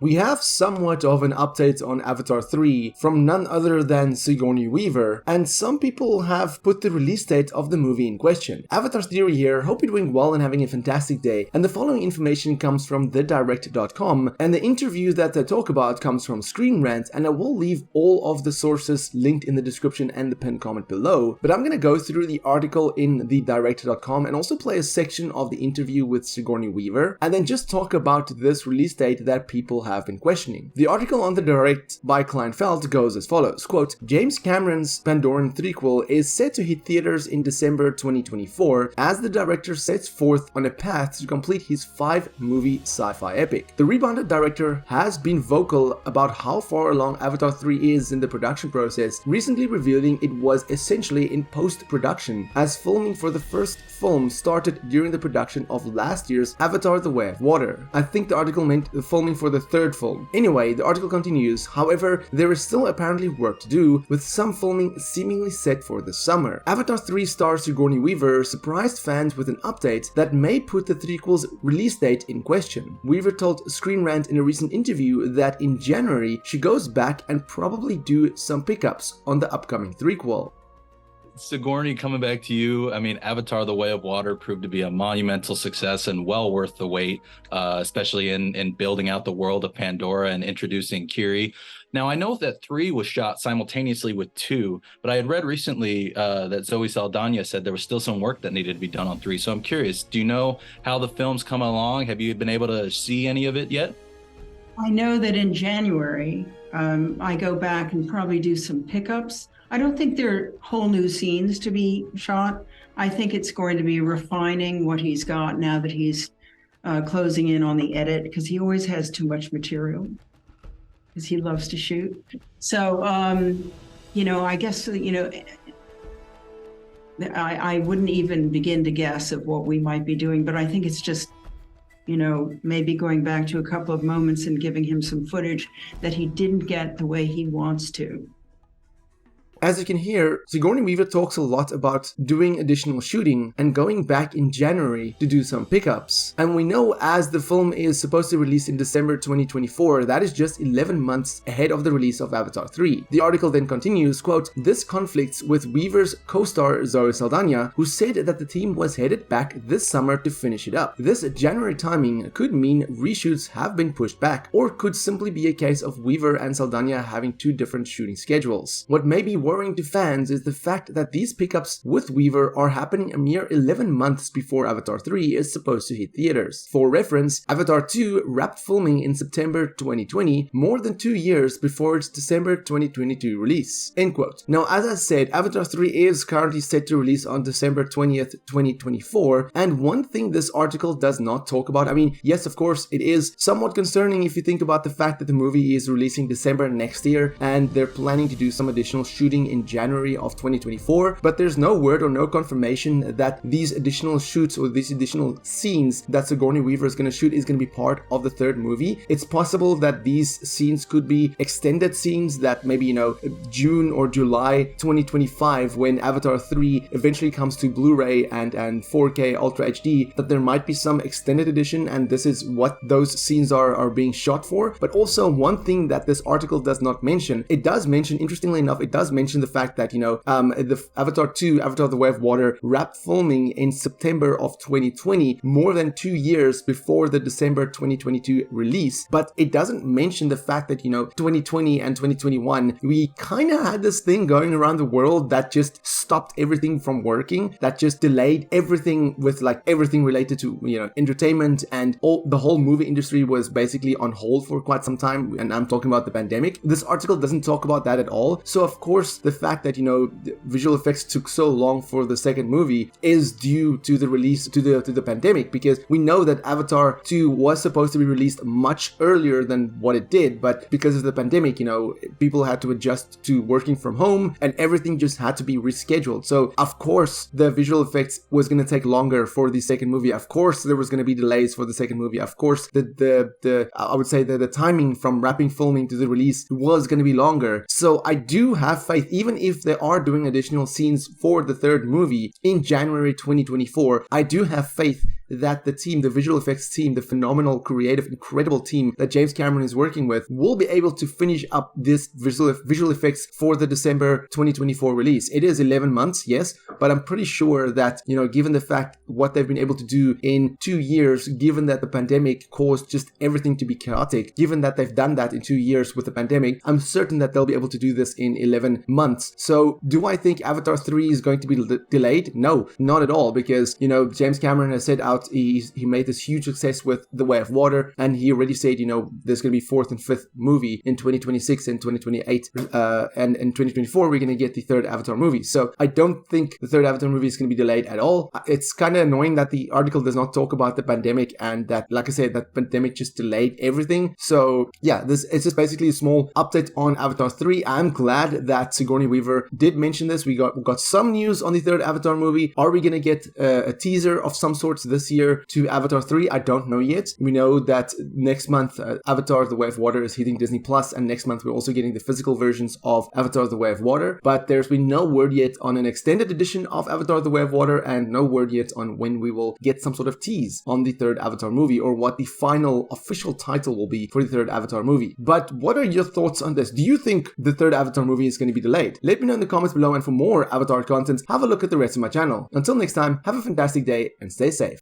We have somewhat of an update on Avatar 3 from none other than Sigourney Weaver, and some people have put the release date of the movie in question. Avatar Theory here, hope you're doing well and having a fantastic day, and the following information comes from thedirect.com, and the interview that they talk about comes from Screen Rant, and I will leave all of the sources linked in the description and the pinned comment below, but I'm gonna go through the article in thedirect.com and also play a section of the interview with Sigourney Weaver, and then just talk about this release date that people have been questioning. The article on the Direct by Kleinfeld goes as follows, quote, James Cameron's Pandoran threequel is set to hit theaters in December 2024 as the director sets forth on a path to complete his 5-movie sci-fi epic. The rebounded director has been vocal about how far along Avatar 3 is in the production process, recently revealing it was essentially in post-production as filming for the first film started during the production of last year's Avatar: The Way of Water. I think the article meant the filming for the third film. Anyway, the article continues, however, there is still apparently work to do, with some filming seemingly set for the summer. Avatar 3 star Sigourney Weaver surprised fans with an update that may put the threequel's release date in question. Weaver told Screen Rant in a recent interview that in January she goes back and probably do some pickups on the upcoming threequel. Sigourney, coming back to you, I mean, Avatar: The Way of Water proved to be a monumental success and well worth the wait, especially in building out the world of Pandora and introducing Kiri. Now, I know that 3 was shot simultaneously with 2, but I had read recently that Zoe Saldana said there was still some work that needed to be done on 3. So I'm curious, do you know how the film's come along? Have you been able to see any of it yet? I know that in January, I go back and probably do some pickups. I don't think there are whole new scenes to be shot. I think it's going to be refining what he's got now that he's closing in on the edit, because he always has too much material, because he loves to shoot. So, I guess, I wouldn't even begin to guess of what we might be doing, but I think it's just, maybe going back to a couple of moments and giving him some footage that he didn't get the way he wants to. As you can hear, Sigourney Weaver talks a lot about doing additional shooting and going back in January to do some pickups. And we know as the film is supposed to release in December 2024, that is just 11 months ahead of the release of Avatar 3. The article then continues, quote, this conflicts with Weaver's co-star Zoe Saldana, who said that the team was headed back this summer to finish it up. This January timing could mean reshoots have been pushed back, or could simply be a case of Weaver and Saldana having 2 different shooting schedules. What may be worrying to fans is the fact that these pickups with Weaver are happening a mere 11 months before Avatar 3 is supposed to hit theaters. For reference, Avatar 2 wrapped filming in September 2020, more than 2 years before its December 2022 release. End quote. Now, as I said, Avatar 3 is currently set to release on December 20th, 2024, and one thing this article does not talk about, I mean, yes, of course, it is somewhat concerning if you think about the fact that the movie is releasing December next year, and they're planning to do some additional shooting in January of 2024, but there's no word or no confirmation that these additional shoots or these additional scenes that Sigourney Weaver is going to shoot is going to be part of the third movie. It's possible that these scenes could be extended scenes that maybe, June or July 2025, when Avatar 3 eventually comes to Blu-ray and 4K Ultra HD, that there might be some extended edition and this is what those scenes are being shot for. But also one thing that this article does not mention, it does mention, interestingly enough, it does mention the fact that, the Avatar 2, Avatar: The Way of Water wrapped filming in September of 2020, more than 2 years before the December 2022 release. But it doesn't mention the fact that, 2020 and 2021, we kind of had this thing going around the world that just stopped everything from working, that just delayed everything with everything related to, entertainment, and the whole movie industry was basically on hold for quite some time. And I'm talking about the pandemic. This article doesn't talk about that at all. So of course, the fact that, the visual effects took so long for the second movie is due to the release, to the pandemic, because we know that Avatar 2 was supposed to be released much earlier than what it did, but because of the pandemic, people had to adjust to working from home and everything just had to be rescheduled. So of course, the visual effects was going to take longer for the second movie. Of course, there was going to be delays for the second movie. Of course, I would say that the timing from wrapping filming to the release was going to be longer. So I do have faith, even if they are doing additional scenes for the third movie in January 2024, I do have faith that the team, the visual effects team, the phenomenal, creative, incredible team that James Cameron is working with, will be able to finish up this visual effects for the December 2024 release. It is 11 months, yes, but I'm pretty sure that, given the fact what they've been able to do in 2 years, given that the pandemic caused just everything to be chaotic, given that they've done that in 2 years with the pandemic, I'm certain that they'll be able to do this in 11 months. So do I think Avatar 3 is going to be delayed? No, not at all, because, James Cameron has said out, he made this huge success with The Way of Water, and he already said, there's going to be 4th and 5th movie in 2026 and 2028, and in 2024 we're going to get the 3rd Avatar movie. So I don't think the 3rd Avatar movie is going to be delayed at all. It's kind of annoying that the article does not talk about the pandemic, and that, like I said, that pandemic just delayed everything. So yeah, it's just basically a small update on Avatar 3. I'm glad that Sigourney Weaver did mention this. We got some news on the 3rd Avatar movie. Are we going to get a teaser of some sorts this year to Avatar 3? I don't know yet. We know that next month Avatar The Way of Water is hitting Disney Plus, and next month we're also getting the physical versions of Avatar The Way of Water, but there's been no word yet on an extended edition of Avatar The Way of Water, and no word yet on when we will get some sort of tease on the 3rd Avatar movie, or what the final official title will be for the 3rd Avatar movie. But what are your thoughts on this? Do you think the 3rd Avatar movie is going to be delayed? Let me know in the comments below, and for more Avatar content, have a look at the rest of my channel. Until next time, have a fantastic day and stay safe.